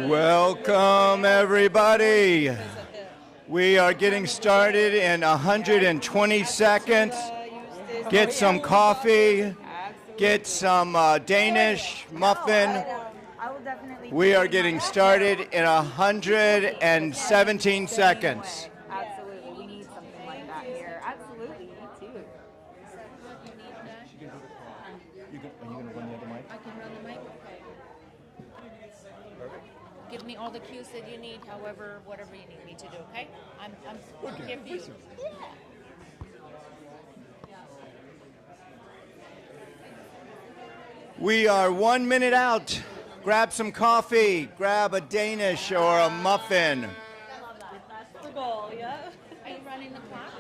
Welcome, everybody. We are getting started in 120 seconds. Get some coffee, get some Danish muffin. We are getting started in 117 seconds. Absolutely, we need something like that here. Absolutely, me too. Are you going to run the other mic? I can run the mic. Give me all the cues that you need, however, whatever you need me to do, okay? I'm here for you. We are 1 minute out. Grab some coffee, grab a Danish or a muffin. That's the goal, yeah. Are you running the clock?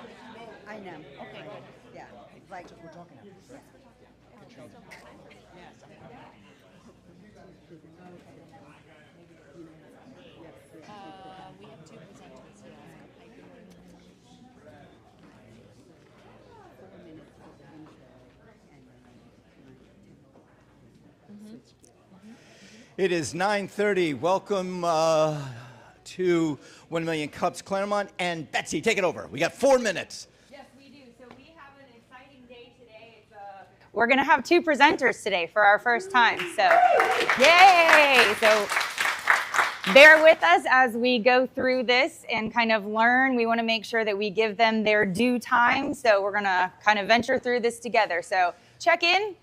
I know. Okay, good. Yeah, like We're talking. We have two presenters here. It is 9:30. Welcome to 1 Million Cups Clermont. And Betsy, take it over. We got 4 minutes. Yes, we do. So we have an exciting day today. We're going to have two presenters today for our first time. So, yay! So, bear with us as we go through this and kind of learn. We want to make sure that we give them their due time. So, we're going to kind of venture through this together. So, check in.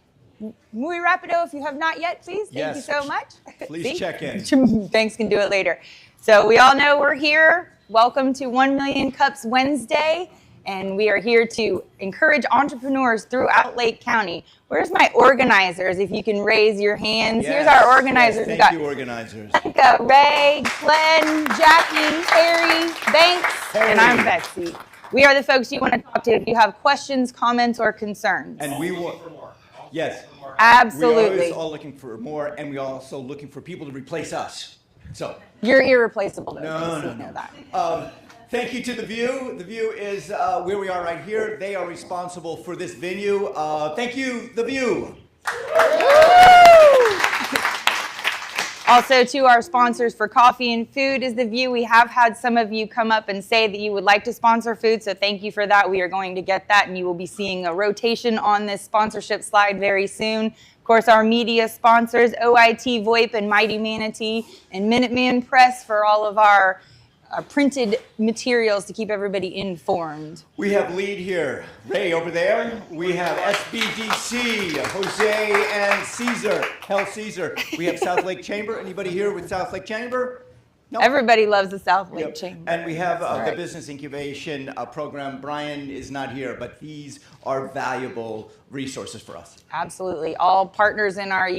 Muy rapido, if you have not yet, please. Thank you so much. Please check in. Banks can do it later. So we all know we're here. Welcome to 1 Million Cups Wednesday. And we are here to encourage entrepreneurs throughout Lake County. Where's my organizers? If you can raise your hands. Yes, here's our organizers. Yes, thank you, organizers. Ray, Glenn, Jackie, Harry, Banks, and I'm Betsy. We are the folks you want to talk to if you have questions, comments, or concerns. And we will. Yes. Absolutely. We're always all looking for more, and we're also looking for people to replace us. So. You're irreplaceable, though. No. Thank you to The View. The View is where we are right here. They are responsible for this venue. Thank you, The View. Also, to our sponsors for coffee and food is The View. We have had some of you come up and say that you would like to sponsor food, so thank you for that. We are going to get that, and you will be seeing a rotation on this sponsorship slide very soon. Of course, our media sponsors, OIT, VoIP, and Mighty Manatee, and Minuteman Press for all of our printed materials to keep everybody informed. We have lead here, Ray over there. We have SBDC, Jose and Caesar, Hell Caesar. We have South Lake Chamber. Anybody here with South Lake Chamber? No. Everybody loves the South Lake Chamber. And we have the Business Incubation Program. Brian is not here, but these are valuable resources for us. Absolutely. All partners in our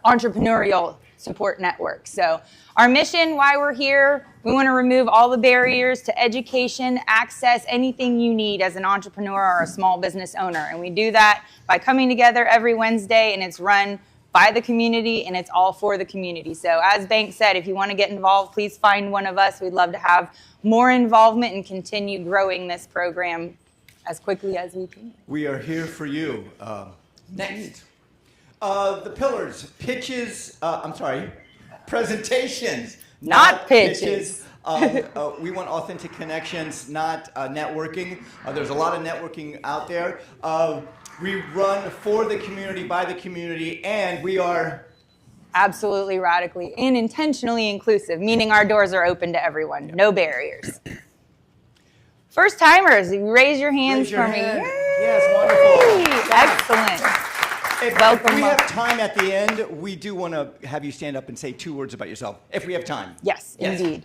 entrepreneurial support network. So our mission, why we're here, we want to remove all the barriers to education, access, anything you need as an entrepreneur or a small business owner. And we do that by coming together every Wednesday, and it's run by the community, and it's all for the community. So as Bank said, if you want to get involved, please find one of us. We'd love to have more involvement and continue growing this program as quickly as we can. We are here for you. Next. The pillars, presentations, not pitches. We want authentic connections, not networking. There's a lot of networking out there. We run for the community, by the community, and we are absolutely radically and intentionally inclusive, meaning our doors are open to everyone, no barriers. First timers, raise your hands for me. Yes, wonderful. Excellent. If we have time at the end, we do want to have you stand up and say 2 words about yourself, if we have time. Yes, indeed.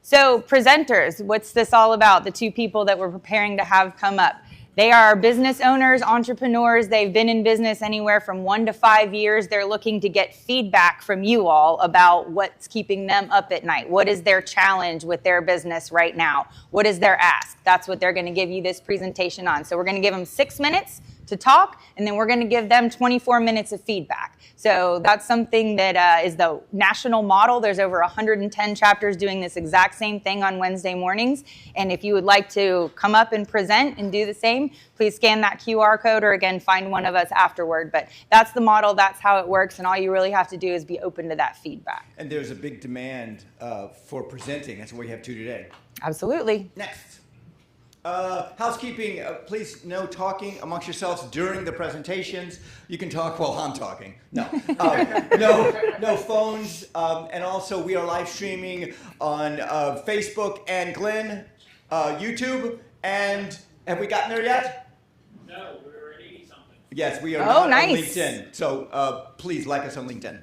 So presenters, what's this all about? The two people that we're preparing to have come up. They are business owners, entrepreneurs. They've been in business anywhere from 1 to 5 years. They're looking to get feedback from you all about what's keeping them up at night. What is their challenge with their business right now? What is their ask? That's what they're going to give you this presentation on. So we're going to give them 6 minutes to talk, and then we're going to give them 24 minutes of feedback. So that's something that is the national model. There's over 110 chapters doing this exact same thing on Wednesday mornings. And if you would like to come up and present and do the same, please scan that QR code or again, find one of us afterward. But that's the model, that's how it works. And all you really have to do is be open to that feedback. And there's a big demand for presenting. That's what we have two today. Absolutely. Next. Housekeeping, please no talking amongst yourselves during the presentations. You can talk while I'm talking. No, no phones. And also we are live streaming on Facebook and Glenn, YouTube. And have we gotten there yet? No, we're at 80-something. Yes, we are not nice. on LinkedIn. So please like us on LinkedIn.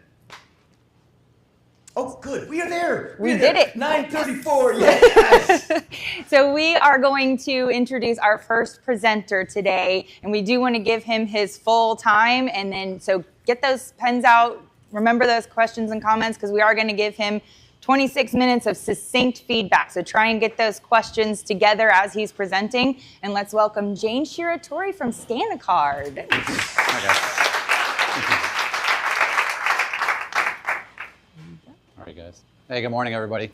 Oh, good. We are there. We did it. 9:34. Yes. So we are going to introduce our first presenter today, and we do want to give him his full time. And then, so get those pens out. Remember those questions and comments, because we are going to give him 26 minutes of succinct feedback. So try and get those questions together as he's presenting. And let's welcome Jane Shiratori from Scan-A-Card. All right, guys. Hey, good morning, everybody.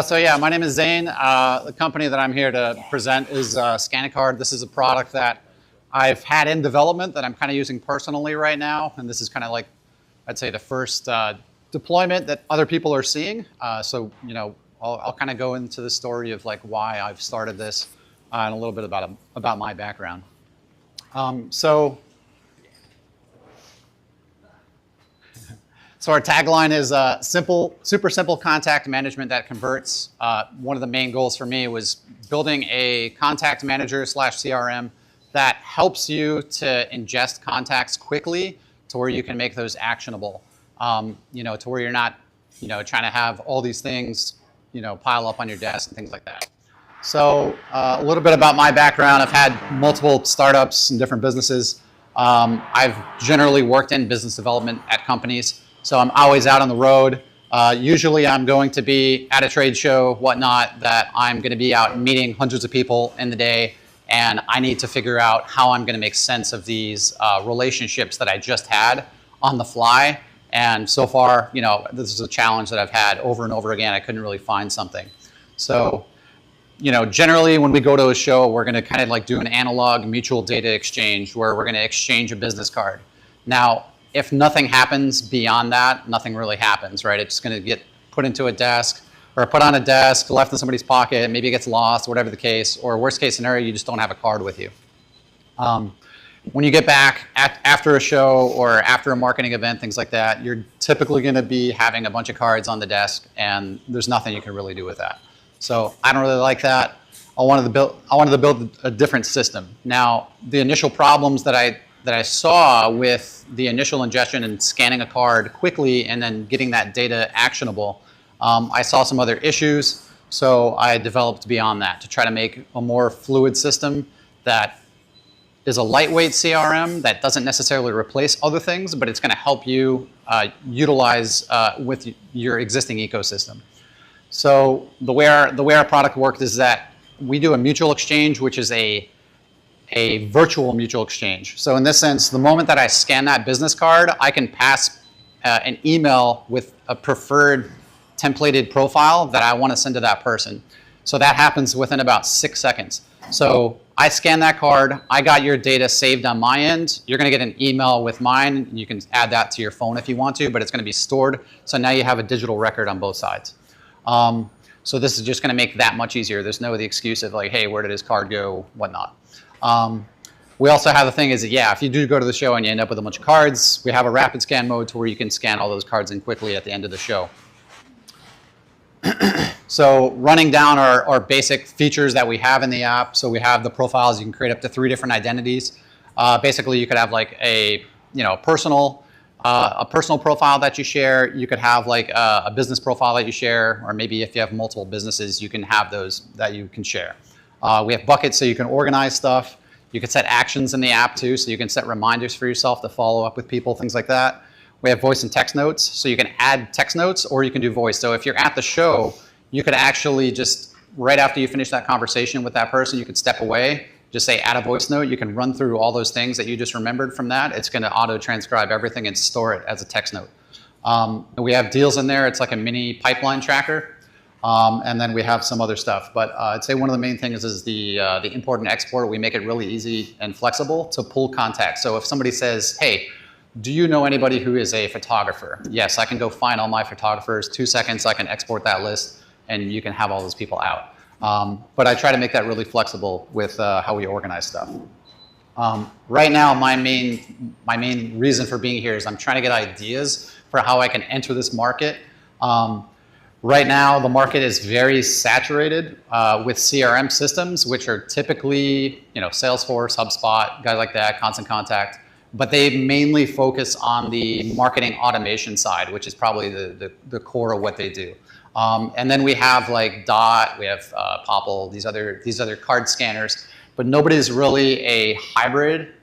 So yeah, my name is Zane. The company that I'm here to present is Scan-A-Card. This is a product that I've had in development that I'm kind of using personally right now. And this is kind of like, I'd say, the first deployment that other people are seeing. So, you know, I'll kind of go into the story of like why I've started this and a little bit about my background. So our tagline is super simple contact management that converts. One of the main goals for me was building a contact manager / CRM that helps you to ingest contacts quickly to where you can make those actionable. You know, to where you're not, you know, trying to have all these things, you know, pile up on your desk and things like that. So a little bit about my background. I've had multiple startups and different businesses. I've generally worked in business development at companies. So I'm always out on the road. Usually I'm going to be at a trade show, whatnot, that I'm going to be out meeting hundreds of people in the day, and I need to figure out how I'm going to make sense of these relationships that I just had on the fly. And so far, you know, this is a challenge that I've had over and over again. I couldn't really find something. So, you know, generally when we go to a show, we're going to kind of like do an analog mutual data exchange where we're going to exchange a business card. Now, if nothing happens beyond that, nothing really happens, right? It's going to get put into a desk or put on a desk, left in somebody's pocket, maybe it gets lost, whatever the case, or worst case scenario, you just don't have a card with you. When you get back after a show or after a marketing event, things like that, you're typically going to be having a bunch of cards on the desk, and there's nothing you can really do with that. So I don't really like that. I wanted to build a different system. Now, the initial problems that I saw with the initial ingestion and scanning a card quickly and then getting that data actionable, I saw some other issues. So I developed beyond that to try to make a more fluid system that is a lightweight CRM that doesn't necessarily replace other things, but it's going to help you utilize with your existing ecosystem. So the way our product worked is that we do a mutual exchange, which is a virtual mutual exchange. So in this sense, the moment that I scan that business card, I can pass an email with a preferred templated profile that I want to send to that person. So that happens within about 6 seconds. So I scan that card, I got your data saved on my end, you're going to get an email with mine, you can add that to your phone if you want to, but it's going to be stored. So now you have a digital record on both sides. So this is just going to make that much easier. There's no the excuse of like, hey, where did his card go, whatnot. We also have the thing is that, yeah, if you do go to the show and you end up with a bunch of cards, we have a rapid scan mode to where you can scan all those cards in quickly at the end of the show. So running down our basic features that we have in the app. So we have the profiles. You can create up to 3 different identities. Basically, you could have like a personal profile that you share. You could have like a business profile that you share, or maybe if you have multiple businesses, you can have those that you can share. We have buckets so you can organize stuff. You can set actions in the app too, so you can set reminders for yourself to follow up with people, things like that. We have voice and text notes, so you can add text notes or you can do voice. So if you're at the show, you could actually just, right after you finish that conversation with that person, you could step away, just say add a voice note. You can run through all those things that you just remembered from that. It's going to auto-transcribe everything and store it as a text note. We have deals in there. It's like a mini pipeline tracker. And then we have some other stuff. But I'd say one of the main things is the import and export. We make it really easy and flexible to pull contacts. So if somebody says, hey, do you know anybody who is a photographer? Yes, I can go find all my photographers. 2 seconds, I can export that list, and you can have all those people out. But I try to make that really flexible with how we organize stuff. Right now, my main reason for being here is I'm trying to get ideas for how I can enter this market. Right now, the market is very saturated with CRM systems, which are typically, Salesforce, HubSpot, guys like that, Constant Contact. But they mainly focus on the marketing automation side, which is probably the core of what they do. And then we have like Dot, we have Popple, these other card scanners, but nobody's really a hybrid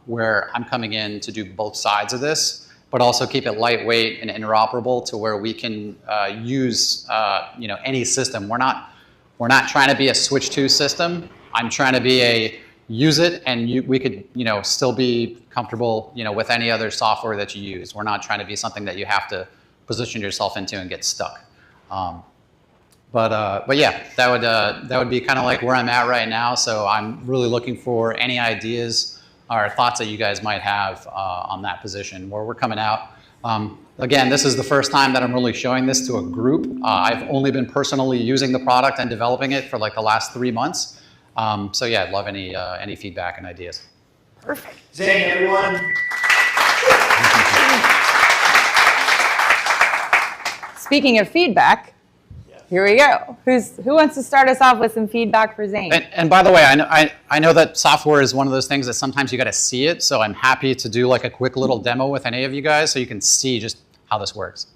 where I'm coming in to do both sides of this, but also keep it lightweight and interoperable to where we can use any system. We're not trying to be a switch to system. I'm trying to be a use it, and we could still be comfortable with any other software that you use. We're not trying to be something that you have to position yourself into and get stuck. But yeah, that would be kind of like where I'm at right now. So I'm really looking for any ideas or thoughts that you guys might have on that position where we're coming out. Again, this is the first time that I'm really showing this to a group. I've only been personally using the product and developing it for like the last 3 months. So yeah, I'd love any feedback and ideas. Perfect. Zane, everyone. Speaking of feedback, here we go. Who wants to start us off with some feedback for Zane? And by the way, I know that software is one of those things that sometimes you got to see it. So I'm happy to do like a quick little demo with any of you guys so you can see just how this works.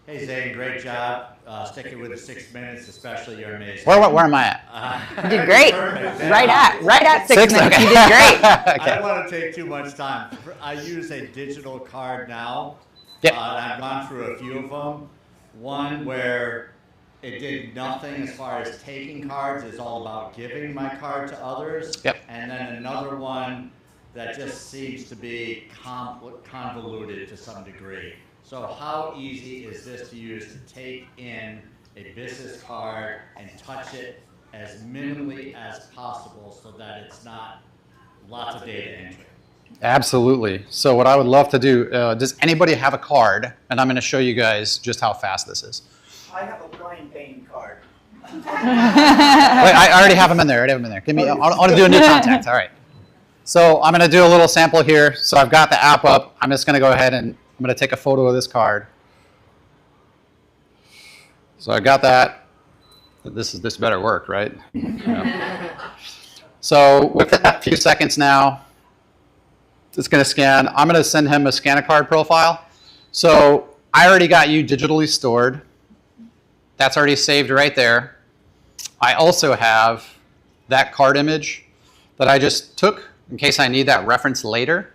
Hey Zane, great job. Sticking with the 6 minutes, especially. You're amazing. Where am I at? You did great. Perfect. Right at 6 minutes. Okay. You did great. I don't want to take too much time. I use a digital card now. Yep. I've gone through a few of them. One where it did nothing as far as taking cards. It's all about giving my card to others. Yep. And then another one that just seems to be convoluted to some degree. So how easy is this to use to take in a business card and touch it as minimally as possible so that it's not lots of data entry? Absolutely. So what I would love to do, does anybody have a card? And I'm going to show you guys just how fast this is. I have a blind Bane card. Wait, I already have them in there. Give me. I want to do a new contact. All right. So I'm going to do a little sample here. So I've got the app up. I'm just going to go ahead and I'm going to take a photo of this card. So I got that. This better work, right? Yeah. So within a few seconds now, it's going to scan. I'm going to send him a scan a card profile. So I already got you digitally stored. That's already saved right there. I also have that card image that I just took in case I need that reference later.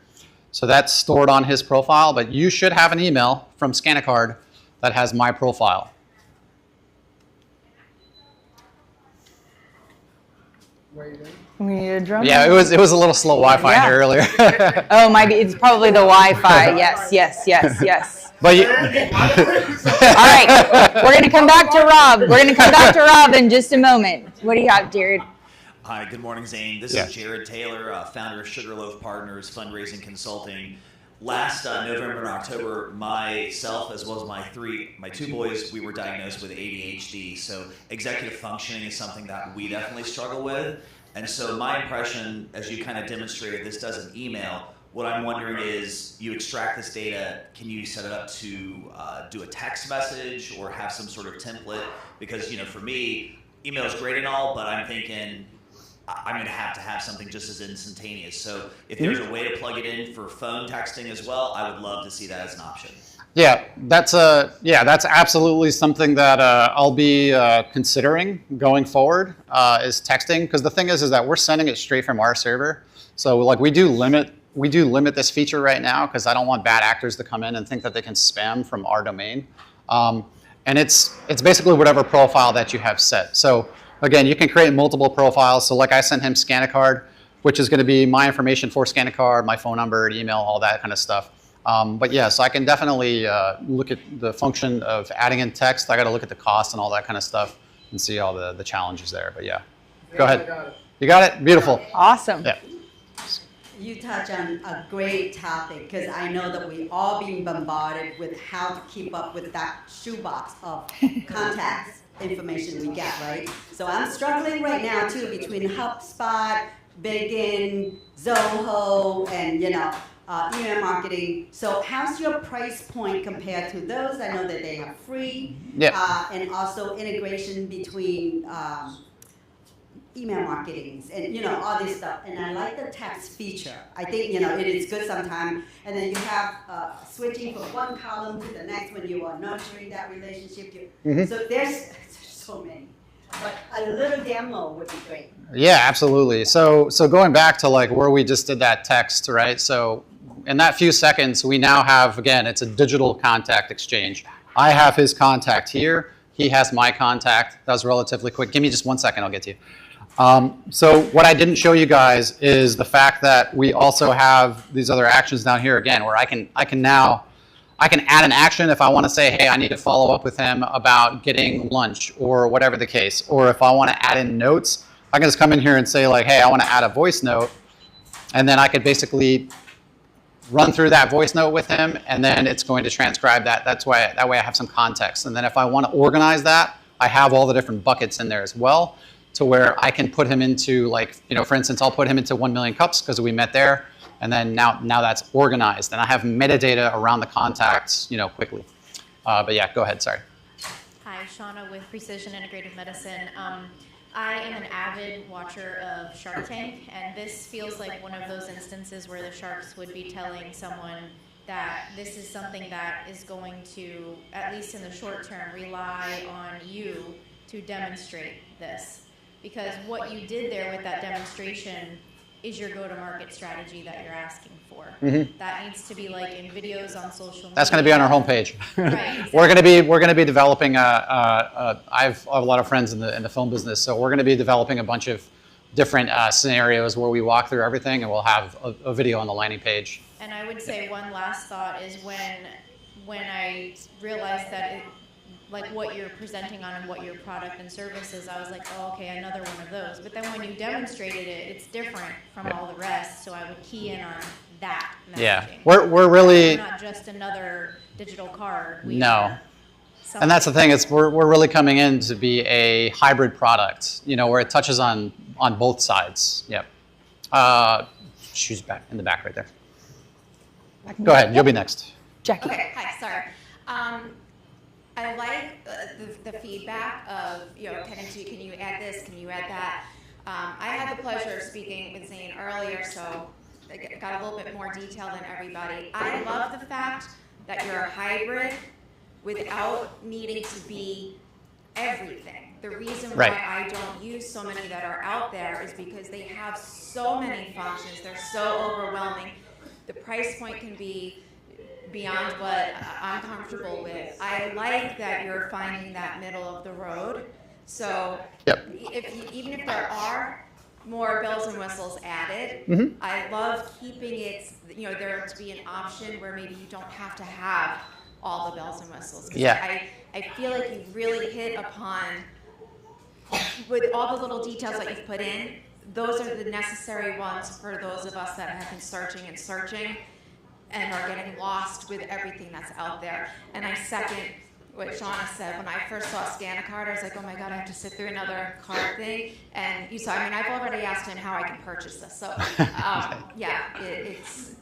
So that's stored on his profile, but you should have an email from Scan-A-Card that has my profile. We need a drum. Yeah, it was a little slow Wi-Fi Yeah. here earlier. Oh, it's probably the Wi-Fi. Yes. But you, All right, we're going to come back to Rob in just a moment. What do you have, Jared? Hi, good morning, Zane. This is Jared Taylor, founder of Sugarloaf Partners, fundraising consulting. Last November and October, myself as well as my two boys, we were diagnosed with ADHD. So executive functioning is something that we definitely struggle with. And so my impression, as you kind of demonstrated, this does an email. What I'm wondering is, you extract this data, can you set it up to do a text message or have some sort of template? Because, for me, email is great and all, but I'm thinking I'm going to have something just as instantaneous. So if there's a way to plug it in for phone texting as well, I would love to see that as an option. Yeah, that's absolutely something that I'll be considering going forward is texting. Because the thing is that we're sending it straight from our server. So like we do limit this feature right now because I don't want bad actors to come in and think that they can spam from our domain. And it's basically whatever profile that you have set. So Again, you can create multiple profiles. So like I sent him Scan a Card, which is going to be my information for Scan a Card, my phone number, email, all that kind of stuff. But yeah, so I can definitely look at the function of adding in text. I got to look at the cost and all that kind of stuff and see all the challenges there. But yeah, go ahead. You got it? Beautiful. Awesome. Yeah. You touch on a great topic because I know that we all being bombarded with how to keep up with that shoebox of contacts information we get, right? So I'm struggling right now too between HubSpot, Begin, Zoho, and email marketing. So how's your price point compared to those? I know that they are free, and also integration between email marketings and all this stuff. And I like the text feature. I think it is good sometimes. And then you have switching from one column to the next when you are nurturing that relationship. So there's so many. But a little demo would be great. Yeah, absolutely. So going back to like where we just did that text, right? So in that few seconds, we now have, again, it's a digital contact exchange. I have his contact here. He has my contact. That was relatively quick. Give me just 1 second, I'll get to you. So what I didn't show you guys is the fact that we also have these other actions down here again, where I can add an action if I want to say, hey, I need to follow up with him about getting lunch or whatever the case. Or if I want to add in notes, I can just come in here and say like, hey, I want to add a voice note. And then I could basically run through that voice note with him, and then it's going to transcribe that. That way I have some context. And then if I want to organize that, I have all the different buckets in there as well, to where I can put him into, like, for instance, I'll put him into 1 million cups because we met there. And then now that's organized, and I have metadata around the contacts, quickly. But yeah, go ahead. Sorry. Hi, Shauna with Precision Integrative Medicine. I am an avid watcher of Shark Tank, and this feels like one of those instances where the sharks would be telling someone that this is something that is going to, at least in the short term, rely on you to demonstrate this. Because what you did there with that demonstration is your go-to-market strategy that you're asking for. That needs to be like in videos on social media. That's going to be on our homepage. Right, exactly. We're going to be developing. I have a lot of friends in the film business, so we're going to be developing a bunch of different scenarios where we walk through everything, and we'll have a video on the landing page. And I would say one last thought is when I realized that like what you're presenting on and what your product and service is, I was like, oh, okay, another one of those. But then when you demonstrated it, it's different from all the rest, so I would key in on that messaging. Yeah, we're really... We're not just another digital card. No. And that's the thing, we're really coming in to be a hybrid product, where it touches on both sides. Yep. She's back in the back right there. Go ahead, you'll be next. Jackie. Okay, hi, sorry. I like the feedback of, can you add this, can you add that? I had the pleasure of speaking with Zane earlier, so I got a little bit more detail than everybody. I love the fact that you're a hybrid without needing to be everything. The reason why I don't use so many that are out there is because they have so many functions, they're so overwhelming. The price point can be beyond what I'm comfortable with. I like that you're finding that middle of the road. So even if there are more bells and whistles added, I love keeping it, there to be an option where maybe you don't have to have all the bells and whistles. I feel like you really hit upon, with all the little details that you've put in, those are the necessary ones for those of us that have been searching and searching and are getting lost with everything that's out there. And I second what Shauna said. When I first saw Scan a Card, I was like, oh my God, I have to sit through another card thing. And you saw, I've already asked him how I can purchase this. So it's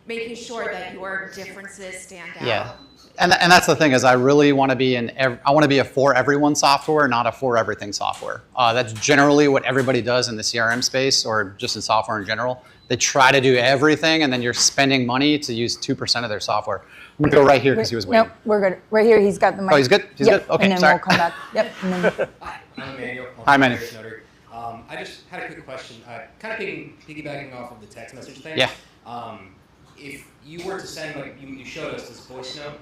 making sure that your differences stand out. Yeah. And that's the thing, is I really want to be I want to be a for everyone software, not a for everything software. That's generally what everybody does in the CRM space, or just in software in general. They try to do everything, and then you're spending money to use 2% of their software. I'm gonna go right here because he was waiting. No, we're good. Right here, he's got the mic. Oh, he's good? He's good? Okay, and then sorry. we'll come back. Yep. And then... Hi, I'm Emmanuel. Hi, Emmanuel. I just had a quick question, kind of piggybacking off of the text message thing. Yeah. If you were to send, like you showed us this voice note,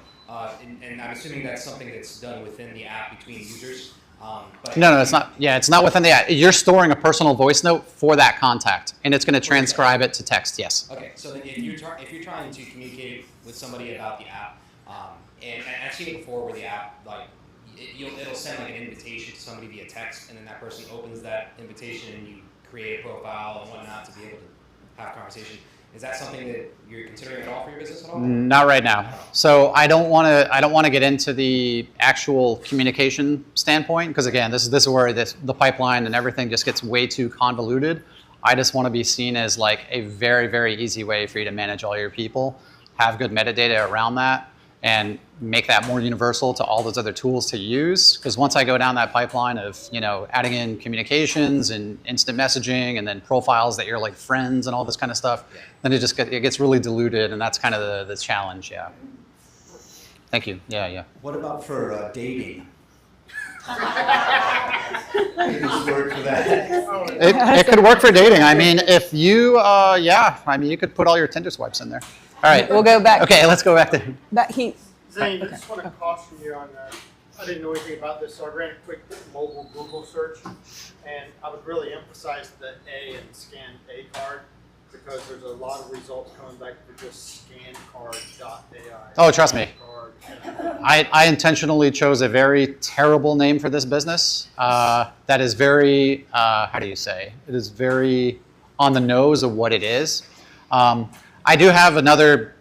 and I'm assuming that's something that's done within the app between users. But No, it's not. Yeah, it's not within the app. You're storing a personal voice note for that contact, and it's going to transcribe it to text. Yes. Okay, so then if you're trying to communicate with somebody about the app, and I've seen it before where the app it'll send like an invitation to somebody via text, and then that person opens that invitation, and you create a profile and whatnot to be able to have conversation. Is that something that you're considering at all for your business at all? Not right now. So I don't want to get into the actual communication standpoint, because again, this is where the pipeline and everything just gets way too convoluted. I just want to be seen as like a very, very easy way for you to manage all your people, have good metadata around that, and make that more universal to all those other tools to use. Because once I go down that pipeline of, adding in communications and instant messaging and then profiles that you're like friends and all this kind of stuff, then it gets really diluted, and that's kind of the challenge, yeah. Thank you, yeah. What about for dating? Does it work for that? It could work for dating. I mean, if you, you could put all your Tinder swipes in there. All right. We'll go back. Okay, let's go back to Zane, I just want to caution you on that. I didn't know anything about this, so I ran a quick mobile Google search, and I would really emphasize the A and scan A card, because there's a lot of results coming back for just scancard.ai. Oh, trust me. I intentionally chose a very terrible name for this business. That is very, how do you say? It is very on the nose of what it is. I do have another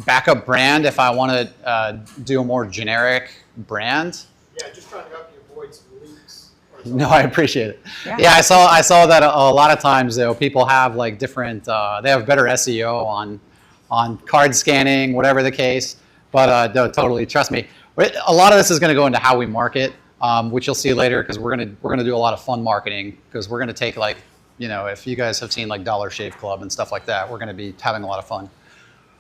backup brand if I want to do a more generic brand. Yeah, just trying to help you avoid some leaks. No, I appreciate it. Yeah, I saw that a lot of times people have like different, they have better SEO on card scanning, whatever the case. But no, totally, trust me. A lot of this is going to go into how we market, which you'll see later, because we're gonna do a lot of fun marketing, because we're gonna take like, if you guys have seen like Dollar Shave Club and stuff like that, we're gonna be having a lot of fun.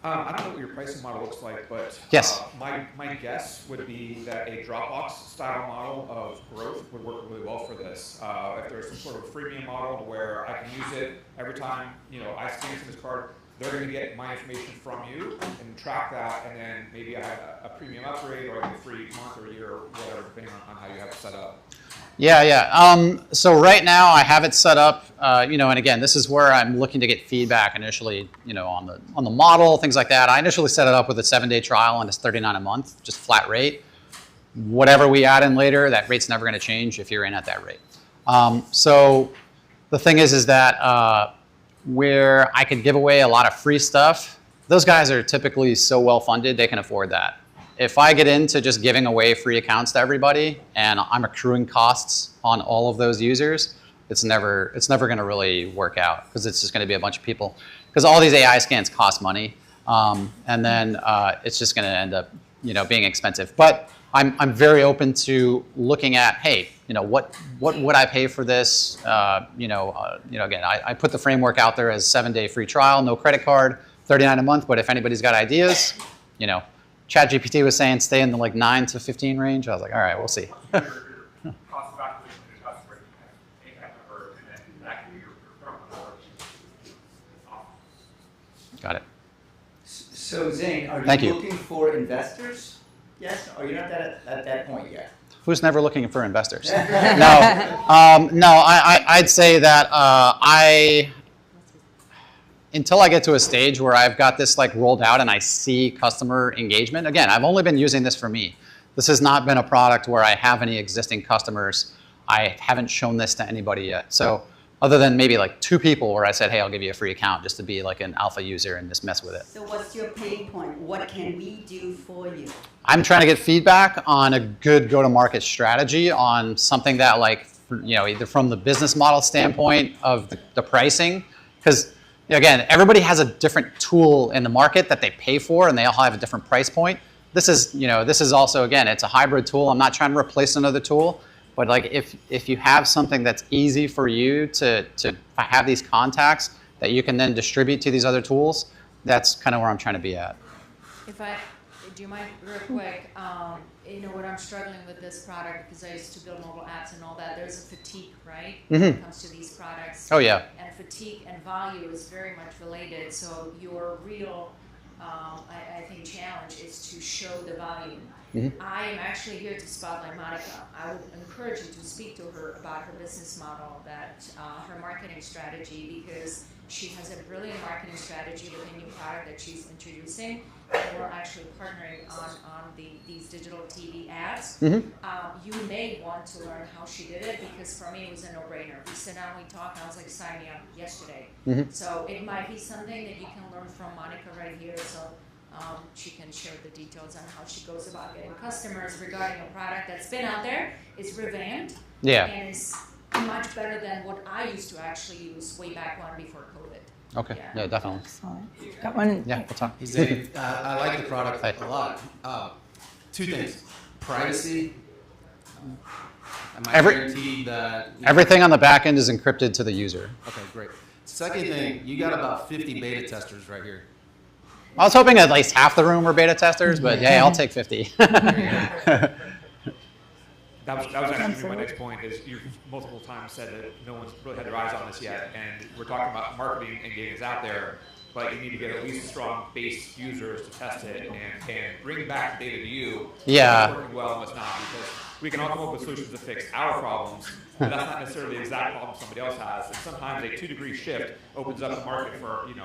I don't know what your pricing model looks like, but yes. My guess would be that a Dropbox style model of growth would work really well for this. If there's some sort of freemium model where I can use it every time I scan this card, they're going to get my information from you and track that, and then maybe I have a premium upgrade, or I get a free month or a year or whatever, depending on how you have it set up. Yeah. So right now I have it set up, and again, this is where I'm looking to get feedback initially, on the model, things like that. I initially set it up with a 7-day trial, and it's $39 a month, just flat rate. Whatever we add in later, that rate's never going to change if you're in at that rate. So the thing is that where I could give away a lot of free stuff, those guys are typically so well funded they can afford that. If I get into just giving away free accounts to everybody and I'm accruing costs on all of those users, it's never going to really work out, because it's just going to be a bunch of people. Because all these AI scans cost money, and then it's just going to end up being expensive. But I'm very open to looking at, hey, what would I pay for this? Again, I put the framework out there as 7-day free trial, no credit card, $39 a month. But if anybody's got ideas, ChatGPT was saying stay in the like 9 to 15 range. I was like, all right, we'll see. Got it. So Zane, are Thank you you. looking for investors? Yes? Or you're not at that point yet? Who's never looking for investors? No, I'd say that until I get to a stage where I've got this like rolled out and I see customer engagement. Again, I've only been using this for me. This has not been a product where I have any existing customers. I haven't shown this to anybody yet. So other than maybe like 2 people where I said, hey, I'll give you a free account just to be like an alpha user and just mess with it. So what's your pain point? What can we do for you? I'm trying to get feedback on a good go-to-market strategy on something that like, either from the business model standpoint of the pricing, because again, everybody has a different tool in the market that they pay for, and they all have a different price point. This is also, again, it's a hybrid tool. I'm not trying to replace another tool, but like if you have something that's easy for you to have these contacts that you can then distribute to these other tools, that's kind of where I'm trying to be at. Do you mind real quick? What I'm struggling with this product, because I used to build mobile apps and all that, there's a fatigue, right? When it comes to these products. Oh yeah. And fatigue and value is very much related. So your real, I think, challenge is to show the value. I am actually here to spotlight Monica. I would encourage you to speak to her about her business model, that her marketing strategy, because she has a brilliant marketing strategy with a new product that she's introducing. And we're actually partnering on these digital TV ads. You may want to learn how she did it, because for me it was a no-brainer. We sit down, we talk, I was like, sign me up yesterday. So it might be something that you can learn from Monica right here. So she can share the details on how she goes about getting customers regarding a product that's been out there, is revamped, and is much better than what I used to actually use way back when before COVID. Okay, yeah, definitely. Got one. Yeah, we'll talk. Zane, I like the product a lot. Two things. Privacy. Am I guaranteed that... Everything on the back end is encrypted to the user. Okay, great. Second thing, you got about 50 beta testers right here. I was hoping at least half the room were beta testers, but yeah, I'll take 50. That was actually my next point, is you've multiple times said that no one's really had their eyes on this yet, and we're talking about marketing and getting this out there, but you need to get at least strong base users to test it and bring back the data to you. What's working well and what's not, because we can all come up with solutions to fix our problems, but that's not necessarily the exact problem somebody else has. And sometimes a 2-degree shift opens up the market for, in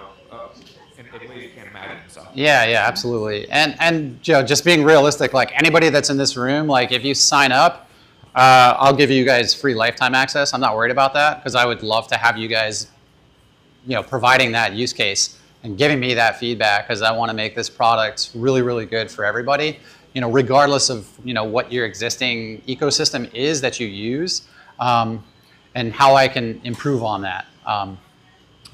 ways you can't imagine. So. Yeah, absolutely. And Joe, just being realistic, like anybody that's in this room, like if you sign up, I'll give you guys free lifetime access. I'm not worried about that, because I would love to have you guys, providing that use case and giving me that feedback, because I want to make this product really, really good for everybody, regardless of, what your existing ecosystem is that you use, and how I can improve on that.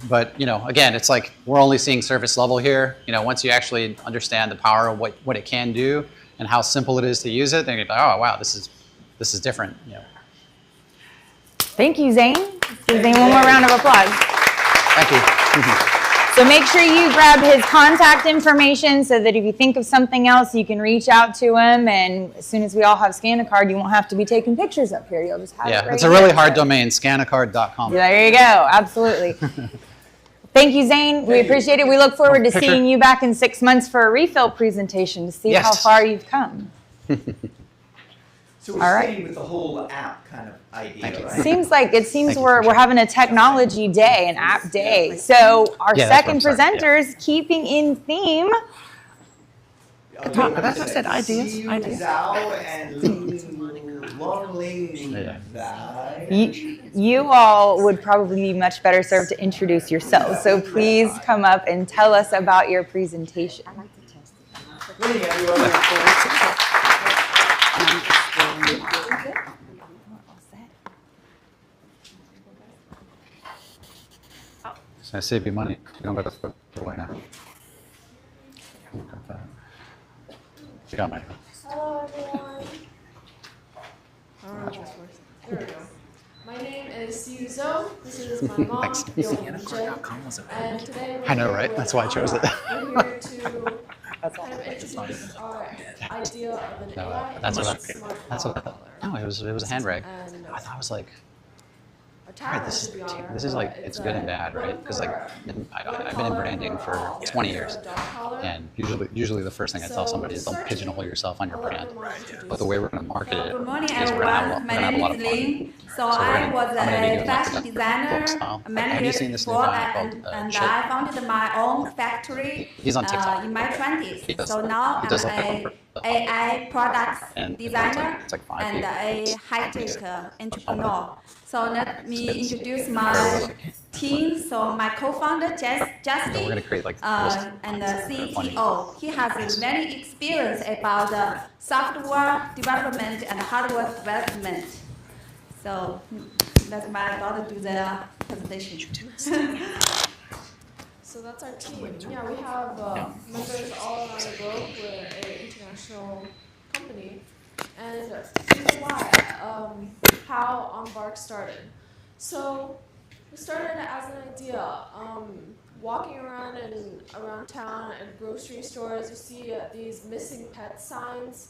But, again, it's like we're only seeing surface level here. Once you actually understand the power of what it can do and how simple it is to use it, then you're like, oh, wow, this is different. Thank you, Zane. Let's give Zane one more round of applause. Thank you. So make sure you grab his contact information so that if you think of something else, you can reach out to him. And as soon as we all have ScanAcard, you won't have to be taking pictures up here. You'll just have it right it's a really hard domain, scanacard.com. There you go. Absolutely. Thank you, Zane. We appreciate it. We look forward to seeing you back in 6 months for a refill presentation to see how far you've come. So we're staying with the whole app kind of idea, right? It seems we're having a technology day, an app day. So our second presenters, keeping in theme. That's what I said, ideas. Zhao and Long Ling. You all would probably be much better served to introduce yourselves. So please come up and tell us about your presentation. I save you money. You don't got to throw away now. You got my. Hello, everyone. There we go. My name is Yuzo. This is my mom, Yoon. And today I know, right? That's why I chose it. We're here to kind of introduce our idea of an AI. That's what I thought. No, it was a hand rag. I thought it was like. Right, this is like, it's good and bad, right? Because like, I've been in branding for 20 years, and usually the first thing I tell somebody is don't pigeonhole yourself on your brand. But the way we're going to market it is we're going to have a lot of fun. So I was a fashion designer, manager before, and I founded my own factory He's on TikTok. in my 20s. So now I'm a AI products designer and a high-tech entrepreneur. So let me introduce my team. So my co-founder, Justin, and the CTO. He has many experience about software development and hardware development. So let my daughter do the presentation. So that's our team. Yeah, we have members all around the globe. We're an international company. And here's why, how Embark started. So we started as an idea, walking around around town at grocery stores, you see these missing pet signs,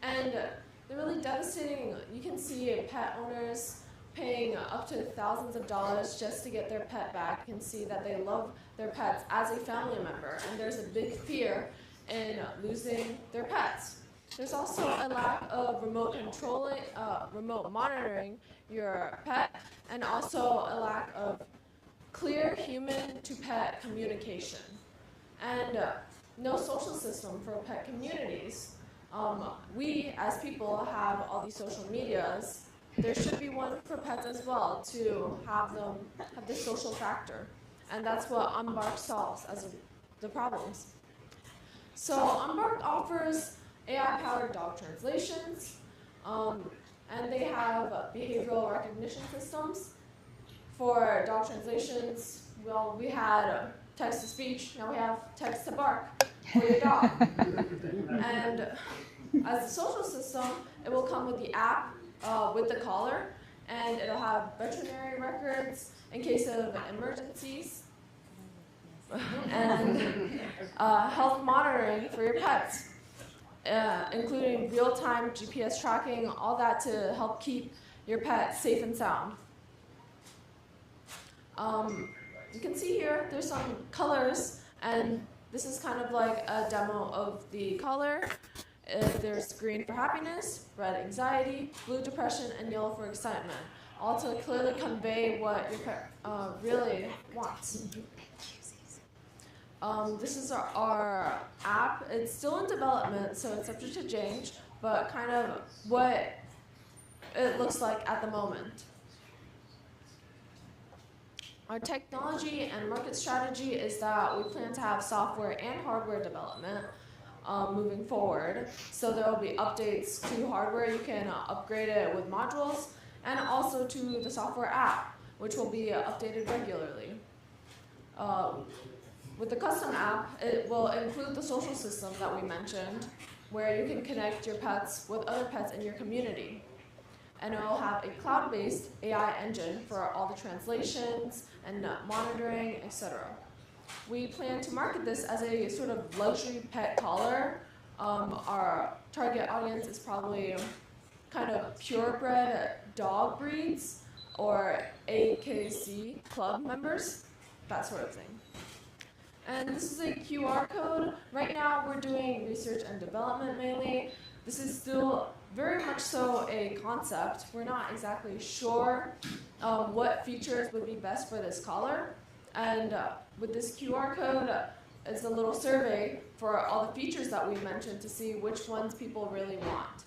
and they're really devastating. You can see pet owners paying up to thousands of dollars just to get their pet back. You can see that they love their pets as a family member, and there's a big fear in losing their pets. There's also a lack of remote monitoring your pet, and also a lack of clear human-to-pet communication, and no social system for pet communities. We, as people, have all these social medias. There should be one for pets as well to have this social factor, and that's what Embark solves as the problems. So Embark offers AI-powered dog translations, and they have behavioral recognition systems. For dog translations, well, we had text-to-speech, now we have text-to-bark for your dog. And as a social system, it will come with the app, with the collar, and it'll have veterinary records in case of emergencies, and health monitoring for your pets, including real-time GPS tracking, all that to help keep your pet safe and sound. You can see here, there's some colors, and this is kind of like a demo of the color. There's green for happiness, red anxiety, blue depression, and yellow for excitement, all to clearly convey what your pet really wants. This is our app. It's still in development, so it's subject to change, but kind of what it looks like at the moment. Our technology and market strategy is that we plan to have software and hardware development moving forward. So there will be updates to hardware. You can upgrade it with modules, and also to the software app, which will be updated regularly. With the custom app, it will include the social system that we mentioned, where you can connect your pets with other pets in your community. And it will have a cloud-based AI engine for all the translations and monitoring, etc. We plan to market this as a sort of luxury pet collar. Our target audience is probably kind of purebred dog breeds or AKC club members, that sort of thing. And this is a QR code. Right now we're doing research and development mainly. This is still very much so a concept. We're not exactly sure what features would be best for this collar. And with this QR code, it's a little survey for all the features that we mentioned to see which ones people really want.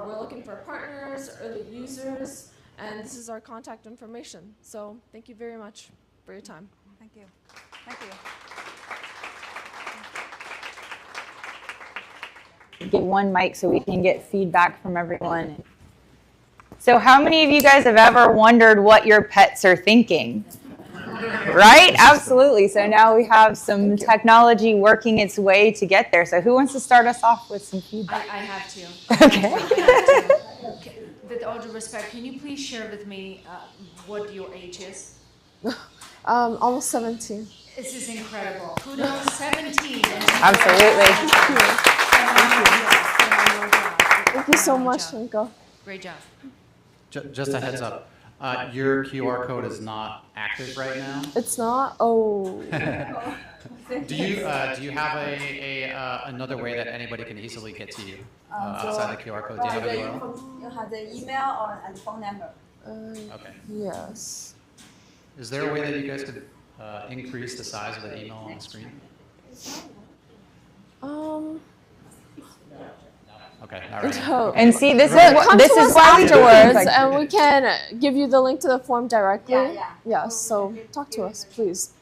We're looking for partners, early users, and this is our contact information. So thank you very much for your time. Thank you. Thank you. Get one mic so we can get feedback from everyone. So how many of you guys have ever wondered what your pets are thinking? Right? Absolutely. So now we have some technology working its way to get there. So who wants to start us off with some feedback? I have to. Okay. With all due respect, can you please share with me what your age is? Almost 17. This is incredible. Kudos, 17. Absolutely. Thank you so much, Rinko. Great job. Just a heads up, your QR code is not active right now. It's not? Oh. Do you have another way that anybody can easily get to you outside the QR code? Do you have a URL? You have the email and phone number. Okay. Yes. Is there a way that you guys could increase the size of the email on the screen? Okay, all right. No. And see, this Come is to us why we do afterwards, it. and we can give you the link to the form directly. Yeah. So talk to us, please.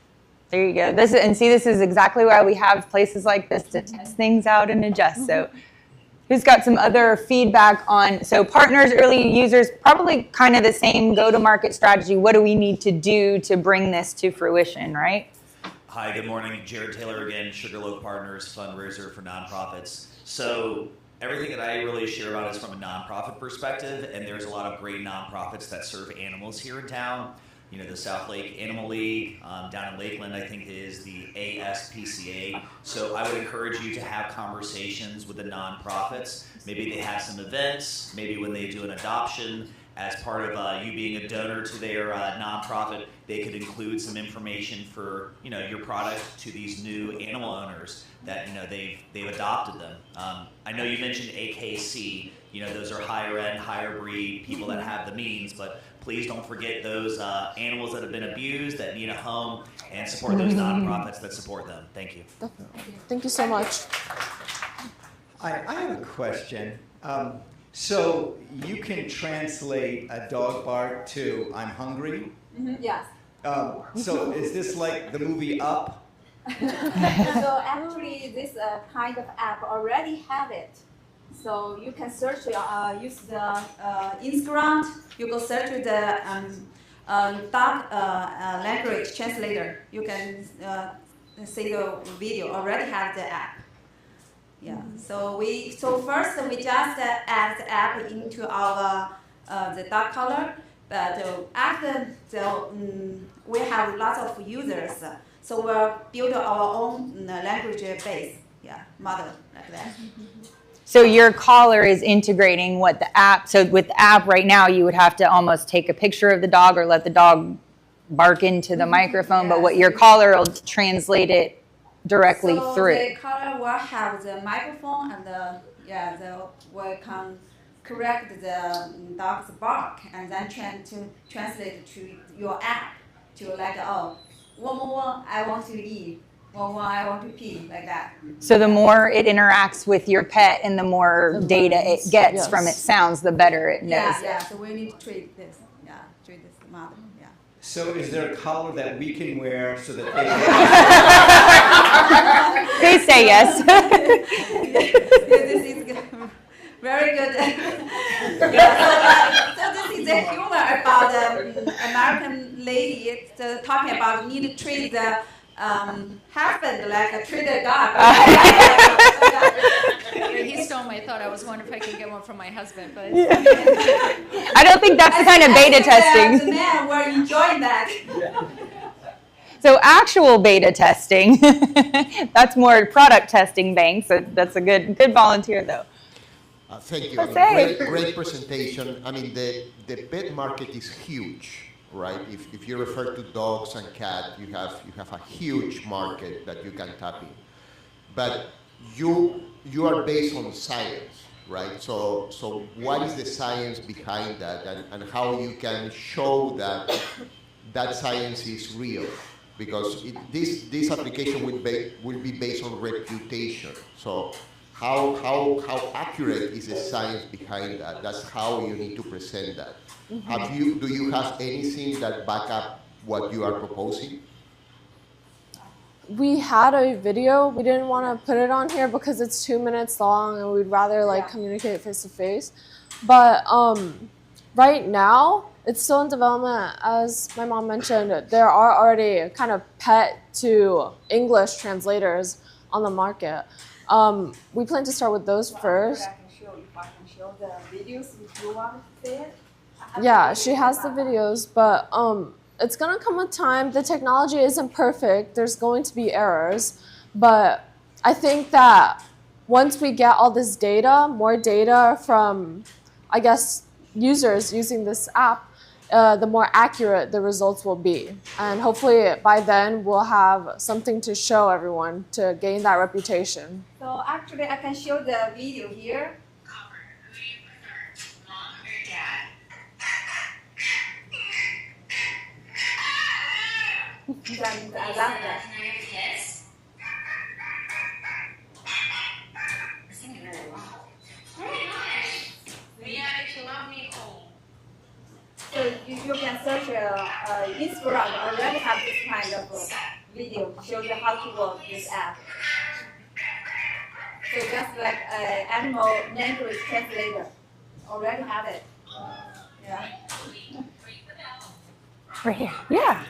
There you go. This is exactly why we have places like this to test things out and adjust. So who's got some other feedback on, so partners, early users, probably kind of the same go-to-market strategy. What do we need to do to bring this to fruition, right? Hi, good morning. Jared Taylor again, Sugarloaf Partners, fundraiser for nonprofits. So everything that I really share about is from a nonprofit perspective, and there's a lot of great nonprofits that serve animals here in town. You know, the South Lake Animal League, down in Lakeland, I think is the ASPCA. So I would encourage you to have conversations with the nonprofits. Maybe they have some events, maybe when they do an adoption as part of you being a donor to their nonprofit, they could include some information for your product to these new animal owners that they've adopted them. I know you mentioned AKC. Those are higher end, higher breed people that have the means, but please don't forget those animals that have been abused, that need a home, and support those nonprofits that support them. Thank you. Definitely. Thank you so much. I have a question. So you can translate a dog bark to "I'm hungry." Yes. So is this like the movie Up? So actually, this kind of app already have it. So you can search, use the Instagram. You go search the dog language translator. You can see the video. Already have the app. Yeah. So first we just add the app into our the dog color. But after we have lots of users. So we'll build our own language base, model like that. So your collar is integrating what the app, so with the app right now, you would have to almost take a picture of the dog or let the dog bark into the microphone, but what your collar will translate it directly through. So the collar will have the microphone and we can correct the dog's bark and then try to translate to your app to like, one, I want to eat. One, I want to pee, like that. So the more it interacts with your pet and the more data it gets from its sounds, the better it knows. Yeah, so we need to treat this model, So is there a collar that we can wear so that they say yes. This is good. Very good. So this is the humor about the American lady talking about need to treat the husband like a treat a dog. He stole my thought. I was wondering if I could get one from my husband, but I don't think that's the kind of beta testing. The men were enjoying that. So actual beta testing, that's more product testing, Banks. So that's a good volunteer though. Thank you. I mean, great presentation. I mean, the pet market is huge, right? If you refer to dogs and cats, you have a huge market that you can tap in. But you are based on science, right? So what is the science behind that, and how you can show that science is real? Because this application will be based on reputation. So how accurate is the science behind that? That's how you need to present that. Do you have anything that back up what you are proposing? We had a video. We didn't want to put it on here because it's 2 minutes long and we'd rather communicate face to face. But right now, it's still in development. As my mom mentioned, there are already kind of pet to English translators on the market. We plan to start with those first. If I can show the videos if you want to see it. Yeah, she has the videos, but it's gonna come with time. The technology isn't perfect. There's going to be errors, but I think that once we get all this data, more data from, I guess, users using this app, the more accurate the results will be. And hopefully by then we'll have something to show everyone to gain that reputation. So actually I can show the video here. I love that. So you can search Instagram already have this kind of video show you how to work this app. So just like animal language translator already have it. Yeah. Right here. Yeah.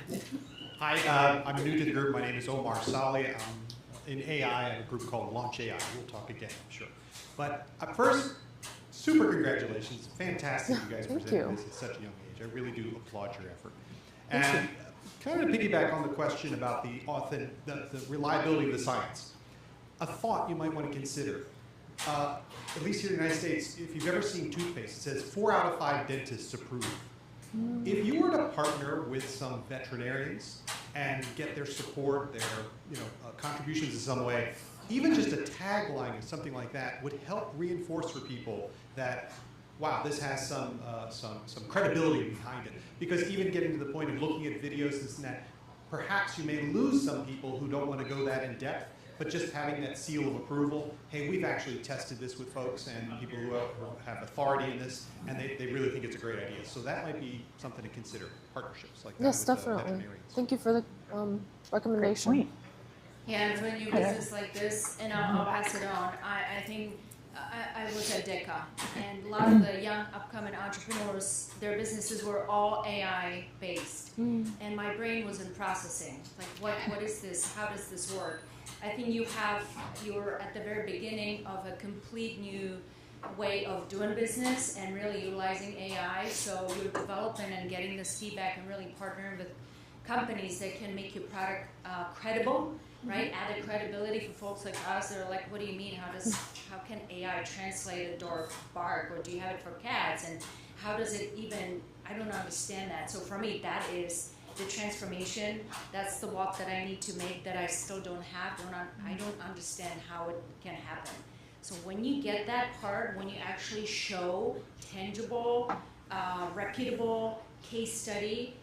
Hi, I'm new to the group. My name is Omar Saleh. I'm in AI. I have a group called Launch AI. We'll talk again, I'm sure. But first, super congratulations. Fantastic you guys presented this at such a young age. I really do applaud your effort. And kind of piggyback on the question about the reliability of the science. A thought you might want to consider. at least here in the United States, if you've ever seen toothpaste, it says 4 out of 5 dentists approve. If you were to partner with some veterinarians and get their support, their contributions in some way, even just a tagline or something like that would help reinforce for people that, wow, this has some credibility behind it. Because even getting to the point of looking at videos and this and that, perhaps you may lose some people who don't want to go that in depth, but just having that seal of approval, hey, we've actually tested this with folks and people who have authority in this, and they really think it's a great idea. So that might be something to consider, partnerships like that. Yes, with, definitely. veterinarians. Thank you for the recommendation. Yeah, and when you business like this, and I'll pass it on, I think I was at DECA, and a lot of the young upcoming entrepreneurs, their businesses were all AI based. And my brain was in processing. Like, what is this? How does this work? I think you're at the very beginning of a complete new way of doing business and really utilizing AI. So you're developing and getting this feedback and really partnering with companies that can make your product credible, right? Added credibility for folks like us that are like, what do you mean? How can AI translate a dog bark, or do you have it for cats? And how does it even? I don't understand that. So for me, that is the transformation. That's the walk that I need to make that I still don't have. I don't understand how it can happen. So when you get that part, when you actually show tangible, reputable case study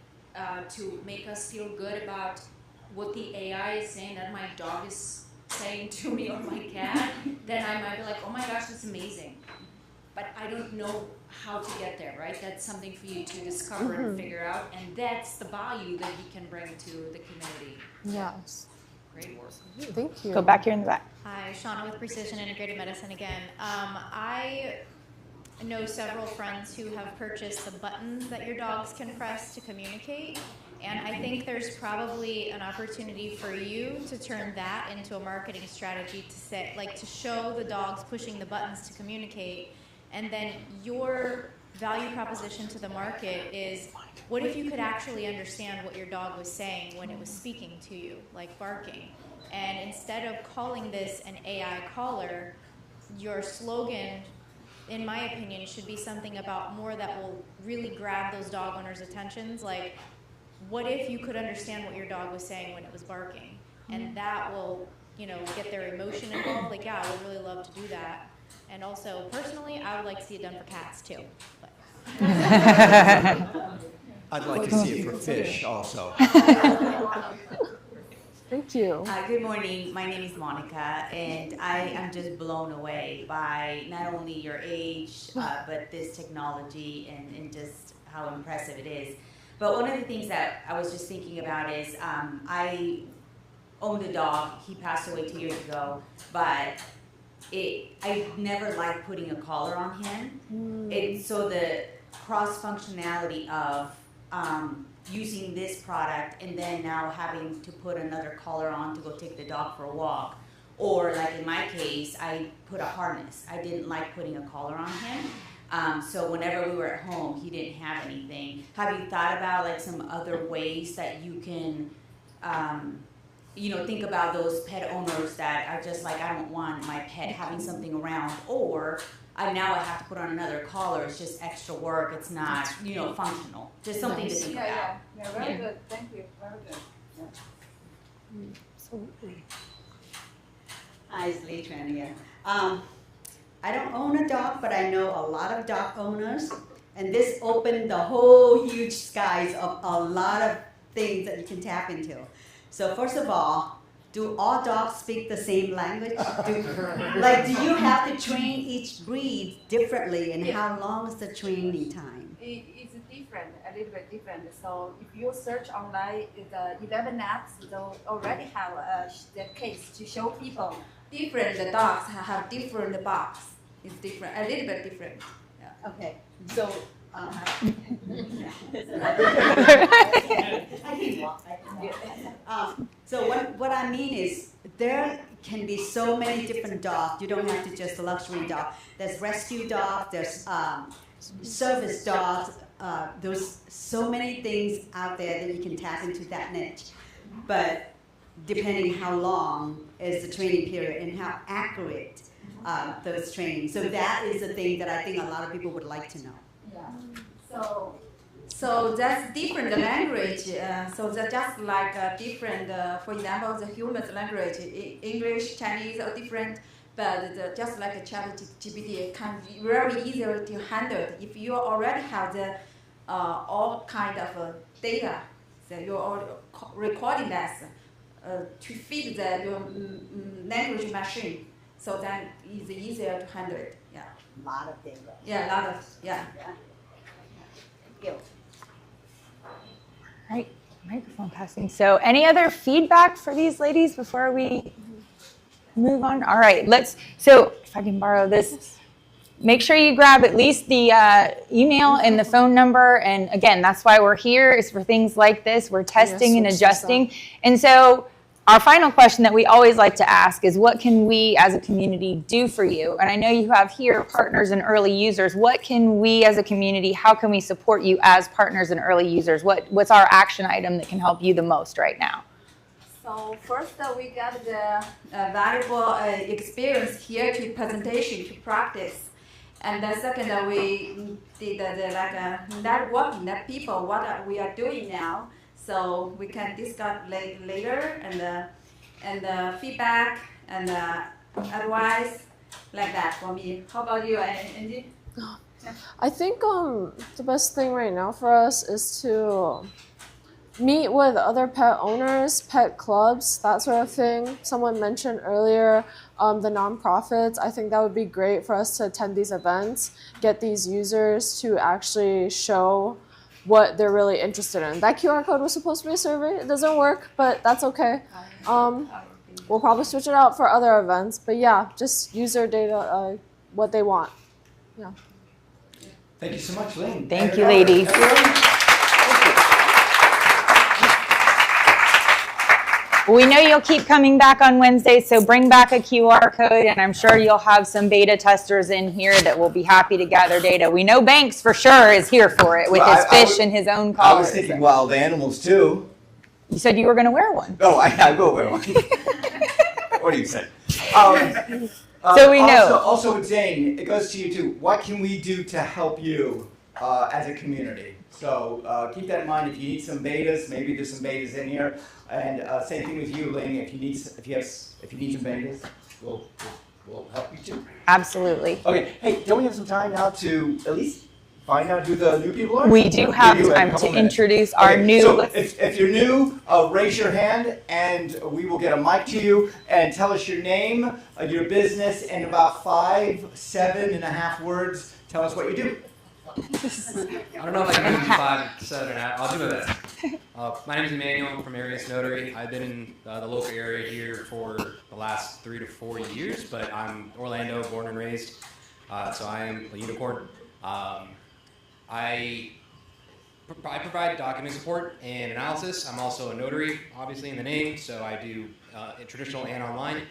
to make us feel good about what the AI is saying that my dog is saying to me or my cat, then I might be like, oh my gosh, that's amazing. But I don't know how to get there, right? That's something for you to discover and figure out, and that's the value that you can bring to the community. Yes. Great work. Thank you. Go back here in the back. Hi, Shauna with Precision Integrated Medicine again. I know several friends who have purchased the buttons that your dogs can press to communicate, and I think there's probably an opportunity for you to turn that into a marketing strategy to say, like, to show the dogs pushing the buttons to communicate, and then your value proposition to the market is, what if you could actually understand what your dog was saying when it was speaking to you, like barking? And instead of calling this an AI caller, your slogan, in my opinion, should be something about more that will really grab those dog owners' attentions. Like, what if you could understand what your dog was saying when it was barking? And that will, get their emotion involved. Like, yeah, I would really love to do that. And also, personally, I would like to see it done for cats too. But. I'd like to see it for fish also. Thank you. Good morning. My name is Monica, and I am just blown away by not only your age, but this technology and just how impressive it is. But one of the things that I was just thinking about is I owned a dog. He passed away 2 years ago, but I never liked putting a collar on him. So the cross-functionality of using this product and then now having to put another collar on to go take the dog for a walk. Or like in my case, I put a harness. I didn't like putting a collar on him. So whenever we were at home, he didn't have anything. Have you thought about like some other ways that you can think about those pet owners that are just like, I don't want my pet having something around, or now I have to put on another collar. It's just extra work. It's not, functional. Just something to think about. Yeah, very good. Thank you. Very good. Absolutely. Hi, it's Lee Tran here. I don't own a dog, but I know a lot of dog owners, and this opened the whole huge skies of a lot of things that you can tap into. So first of all, do all dogs speak the same language? Do you have to train each breed differently, and how long is the training time? It's different, a little bit different. So if you search online, the 11 apps already have the case to show people different dogs have different barks. It's different, a little bit different. Yeah. Okay, so. So what I mean is there can be so many different dogs. You don't have to just a luxury dog. There's rescue dogs. There's service dogs. There's so many things out there that you can tap into that niche. But depending how long is the training period and how accurate those trainings. So that is a thing that I think a lot of people would like to know. Yeah. So that's different language. So that's just like different. For example, the human language, English, Chinese are different. But just like a ChatGPT, can be very easier to handle if you already have the all kind of data that you're already recording that to feed your language machine. So then it's easier to handle it. Yeah. A lot of data. Yeah, a lot of yeah. Thank you. All right, microphone passing. So any other feedback for these ladies before we move on? All right, so if I can borrow this, make sure you grab at least the email and the phone number. And again, that's why we're here, is for things like this. We're testing and adjusting. And so our final question that we always like to ask is, what can we as a community do for you? And I know you have here partners and early users. What can we as a community, how can we support you as partners and early users? What's our action item that can help you the most right now? So first, we got the valuable experience here to presentation, to practice. And then second, we did networking, that people, what we are doing now. So we can discuss later and feedback and advice like that for me. How about you, Angie? I think the best thing right now for us is to meet with other pet owners, pet clubs, that sort of thing. Someone mentioned earlier the nonprofits. I think that would be great for us to attend these events, get these users to actually show what they're really interested in. That QR code was supposed to be a survey. It doesn't work, but that's okay. We'll probably switch it out for other events. But yeah, just user data, what they want. Yeah. Thank you so much, Lynn. Thank you, ladies. We know you'll keep coming back on Wednesday, so bring back a QR code, and I'm sure you'll have some beta testers in here that will be happy to gather data. We know Banks for sure is here for it with his fish and his own collars. I was thinking wild animals too. You said you were going to wear one. Oh, I will wear one. What do you say? So we know. Also, Zane, it goes to you too. What can we do to help you as a community? So keep that in mind. If you need some betas, maybe there's some betas in here. And same thing with you, Ling. If you need some betas, we'll help you too. Absolutely. Okay. Hey, don't we have some time now to at least find out who the new people are? We do have time to introduce our new. So if you're new, raise your hand, and we will get a mic to you. And tell us your name, your business, and about 7.5 words. Tell us what you do. I don't know if I can do 5, 7.5. I'll do my best. My name is Emmanuel. I'm from Arias Notary. I've been in the local area here for the last 3 to 4 years, but I'm Orlando, born and raised, so I am a unicorn. I provide document support and analysis. I'm also a notary, obviously in the name, so I do traditional and online.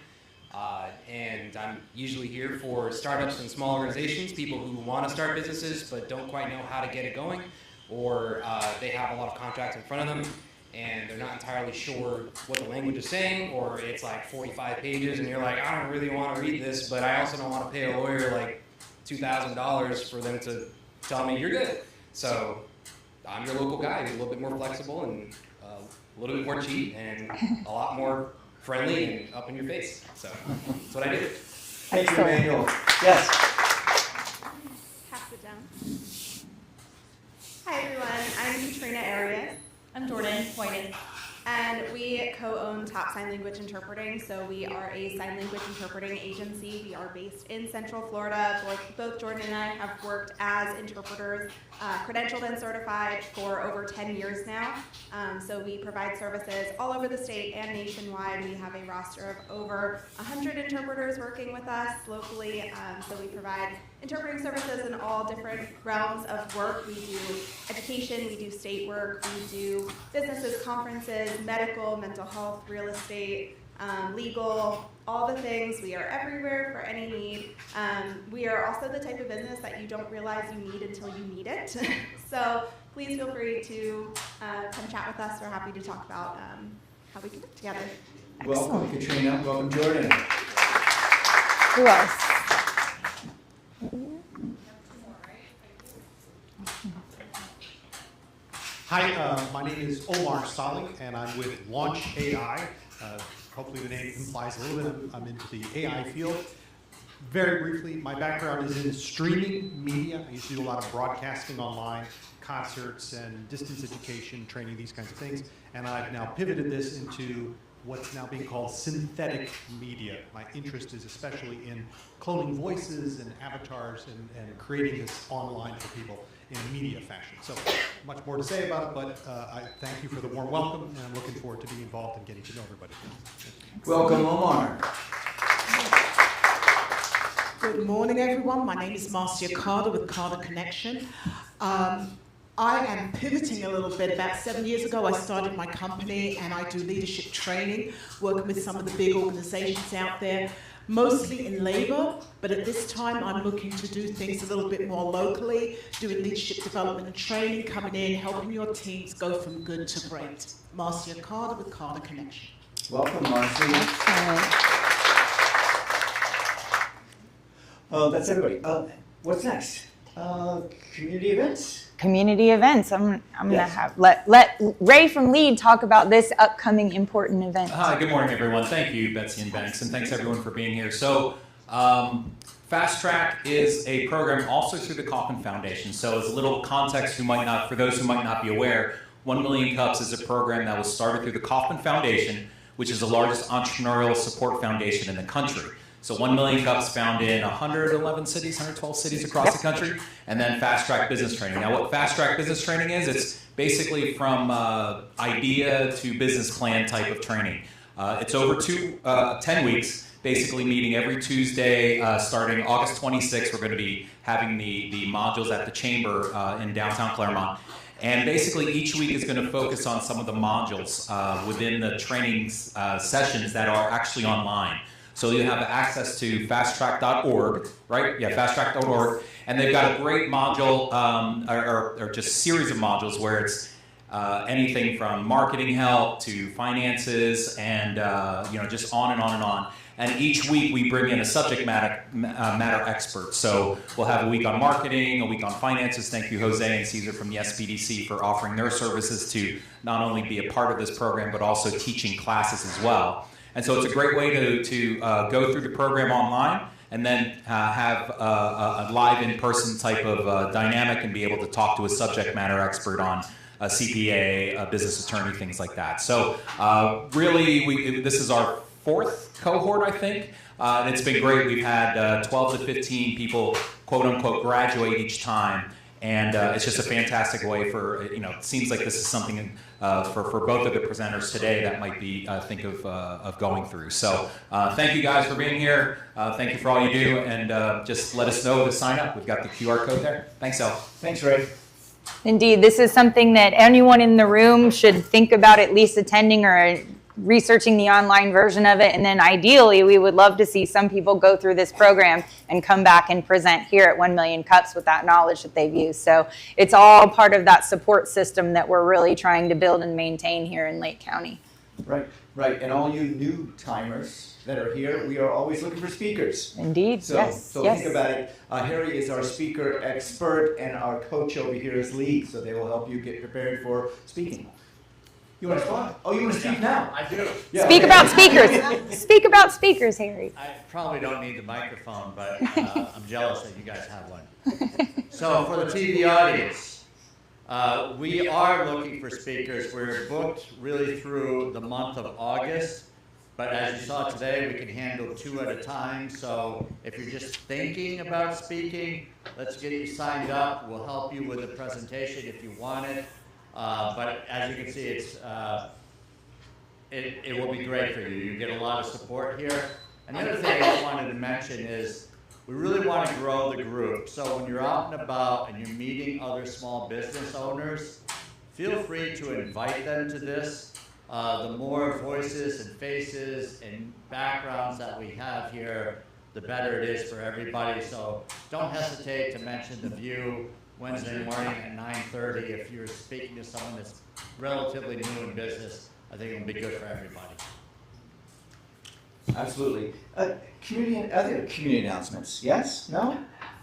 And I'm usually here for startups and small organizations, people who want to start businesses but don't quite know how to get it going, or they have a lot of contracts in front of them and they're not entirely sure what the language is saying, or it's like 45 pages and you're like, I don't really want to read this, but I also don't want to pay a lawyer like $2,000 for them to tell me you're good. So I'm your local guy who's a little bit more flexible and a little bit more cheap and a lot more friendly and up in your face. So that's what I do. Thank you, Emmanuel. Yes. Pass it down. Hi, everyone. I'm Katrina Arias. I'm Jordan Whiting. And we co-own Top Sign Language Interpreting. So we are a sign language interpreting agency. We are based in Central Florida. Both Jordan and I have worked as interpreters, credentialed and certified for over 10 years now. So we provide services all over the state and nationwide. We have a roster of over 100 interpreters working with us locally. So we provide interpreting services in all different realms of work. We do education, we do state work, we do businesses, conferences, medical, mental health, real estate, legal, all the things. We are everywhere for any need. We are also the type of business that you don't realize you need until you need it. So please feel free to come chat with us. We're happy to talk about how we can work together. Welcome, Katrina. Welcome, Jordan. Who else? Hi, my name is Omar Salih, and I'm with Launch AI. Hopefully the name implies a little bit I'm into the AI field. Very briefly, my background is in streaming media. I used to do a lot of broadcasting online, concerts and distance education, training, these kinds of things. And I've now pivoted this into what's now being called synthetic media. My interest is especially in cloning voices and avatars and creating this online for people in a media fashion. So much more to say about it, but I thank you for the warm welcome, and I'm looking forward to being involved and getting to know everybody. Welcome, Omar. Good morning, everyone. My name is Marcia Carter with Carter Connection. I am pivoting a little bit. About 7 years ago, I started my company, and I do leadership training, working with some of the big organizations out there, mostly in labor, but at this time, I'm looking to do things a little bit more locally, doing leadership development and training, coming in, helping your teams go from good to great. Marcia Carter with Carter Connection. Welcome, Marcia. That's everybody. What's next? Community events? Community events. I'm gonna have let Ray from LEAD talk about this upcoming important event. Hi, good morning, everyone. Thank you, Betsy and Banks, and thanks everyone for being here. So, Fast Track is a program also through the Kauffman Foundation. So, as a little context, for those who might not be aware, 1 Million Cups is a program that was started through the Kauffman Foundation, which is the largest entrepreneurial support foundation in the country. So 1 Million Cups found in 111 cities, 112 cities across the country, and then Fast Track Business Training. Now what Fast Track Business Training is, it's basically from idea to business plan type of training. It's over 10 weeks, basically meeting every Tuesday starting August 26th. We're going to be having the modules at the Chamber in downtown Clermont. And basically each week is going to focus on some of the modules within the training sessions that are actually online. So you have access to fasttrack.org, right? Yeah, fasttrack.org. And they've got a great module, or just series of modules where it's anything from marketing help to finances and just on and on and on. And each week we bring in a subject matter expert. So we'll have a week on marketing, a week on finances. Thank you, Jose and Caesar from the SBDC for offering their services to not only be a part of this program, but also teaching classes as well. And so it's a great way to go through the program online and then have a live in-person type of dynamic and be able to talk to a subject matter expert on a CPA, a business attorney, things like that. So really, this is our 4th cohort, I think. And it's been great. We've had 12 to 15 people, quote unquote, graduate each time. And it's just a fantastic way for, it seems like this is something for both of the presenters today that might be think of going through. So thank you guys for being here. Thank you for all you do. And just let us know to sign up. We've got the QR code there. Thanks, El. Thanks, Ray. Indeed, this is something that anyone in the room should think about at least attending or researching the online version of it. And then ideally, we would love to see some people go through this program and come back and present here at 1 Million Cups with that knowledge that they've used. So it's all part of that support system that we're really trying to build and maintain here in Lake County. Right. And all you new timers that are here, we are always looking for speakers. Indeed, So yes. think about it. Harry is our speaker expert, and our coach over here is Lee, so they will help you get prepared for speaking. You want to talk? Oh, you want to speak now? I do. Yeah, Speak about speakers. Speak about speakers, Harry. I probably don't need the microphone, but I'm jealous that you guys have one. So for the TV audience, we are looking for speakers. We're booked really through the month of August, but as you saw today, we can handle 2 at a time. So if you're just thinking about speaking, let's get you signed up. We'll help you with the presentation if you want it. But as you can see, it will be great for you. You get a lot of support here. And the other thing I wanted to mention is we really want to grow the group. So when you're out and about and you're meeting other small business owners, feel free to invite them to this. The more voices and faces and backgrounds that we have here, the better it is for everybody. So don't hesitate to mention the View Wednesday morning at 9:30 if you're speaking to someone that's relatively new in business. I think it'll be good for everybody. Absolutely. Other community announcements? Yes? No?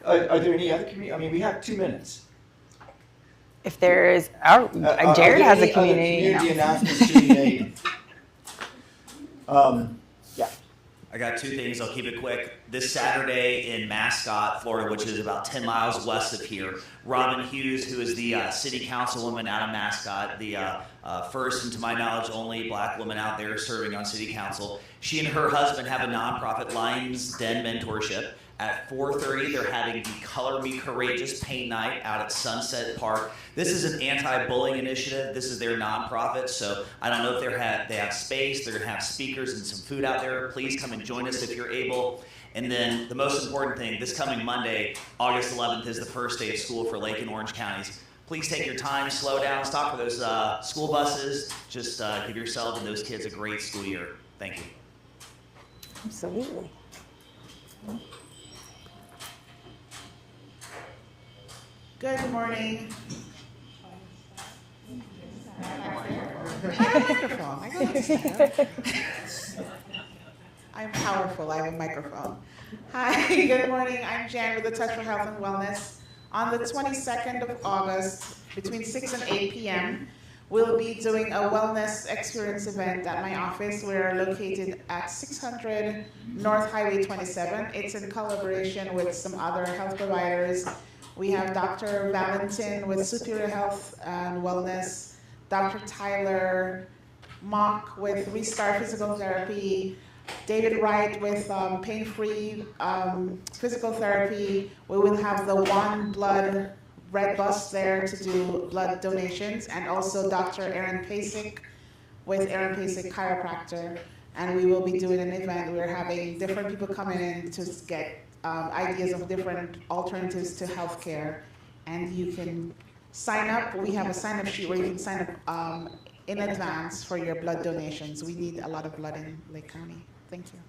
Are there any other community? I mean, we have 2 minutes. If there is, Jared has a community announcements to be made. Yeah. I got 2 things. I'll keep it quick. This Saturday in Mascot, Florida, which is about 10 miles west of here, Robin Hughes, who is the city councilwoman out of Mascot, the first and to my knowledge only black woman out there serving on city council, she and her husband have a nonprofit, Lion's Den Mentorship. At 4:30, they're having the Color Me Courageous paint night out at Sunset Park. This is an anti-bullying initiative. This is their nonprofit, so I don't know if they have space. They're going to have speakers and some food out there. Please come and join us if you're able. And then the most important thing, this coming Monday, August 11th, is the first day of school for Lake and Orange counties. Please take your time, slow down, stop for those school buses. Just give yourself and those kids a great school year. Thank you. Absolutely. Good morning. I'm powerful. I have a microphone. Hi, good morning. I'm Jan with the Touch for Health and Wellness. On the 22nd of August, between 6 and 8 p.m., we'll be doing a wellness experience event at my office. We're located at 600 North Highway 27. It's in collaboration with some other health providers. We have Dr. Valentin with Superior Health and Wellness, Dr. Tyler Mock with Restart Physical Therapy, David Wright with pain-free physical therapy. We will have the One Blood Red Bus there to do blood donations, and also Dr. Aaron Pasek with Aaron Pasek Chiropractor. And we will be doing an event. We're having different people coming in to get ideas of different alternatives to healthcare, and you can sign up. We have a sign-up sheet where you can sign up in advance for your blood donations. We need a lot of blood in Lake County. Thank you.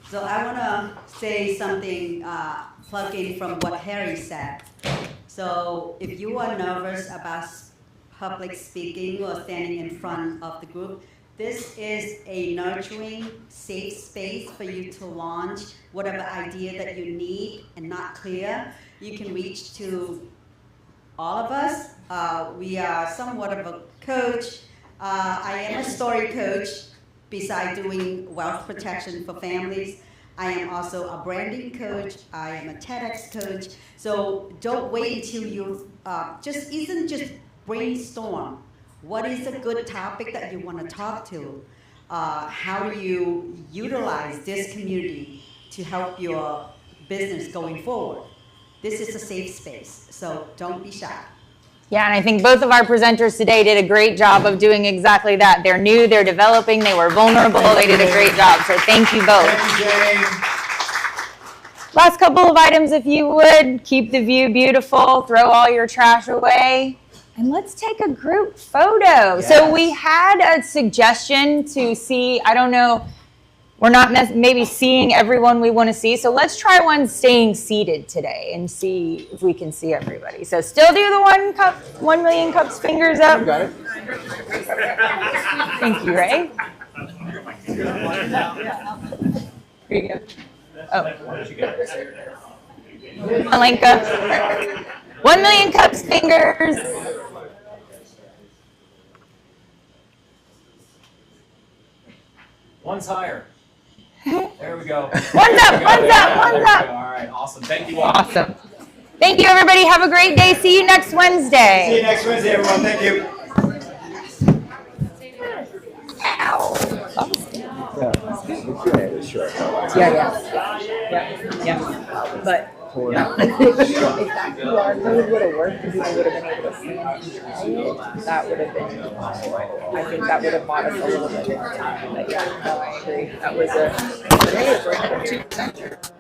So I want to say something, plug in from what Harry said. So if you are nervous about public speaking or standing in front of the group, this is a nurturing, safe space for you to launch whatever idea that you need and not clear. You can reach to all of us. We are somewhat of a coach. I am a story coach besides doing wealth protection for families. I am also a branding coach. I am a TEDx coach. So don't wait until you just brainstorm. What is a good topic that you want to talk to? How do you utilize this community to help your business going forward? This is a safe space, so don't be shy. Yeah, and I think both of our presenters today did a great job of doing exactly that. They're new, they're developing, they were vulnerable, they did a great job, so thank you both. Thank you, Jane. Last couple of items, if you would. Keep the view beautiful, throw all your trash away. And let's take a group photo. Yes. So we had a suggestion to see, I don't know, we're not maybe seeing everyone we want to see. So let's try one staying seated today and see if we can see everybody. So still do the 1 million cups fingers up. You got it. Thank you, Ray. Here you go. Oh. Alenka. 1 million cups fingers. One's higher. There we go. One's up, one's up, one's up. All right, awesome. Thank you all. Awesome. Thank you, everybody. Have a great day. See you next Wednesday. See you next Wednesday, everyone. Thank you. Ow. Yeah. But if that QR code would have worked and people would have been able to see it, that would have been, I think that would have bought us a little bit more time. But yeah, no, I agree. That was a, today is right at 2%.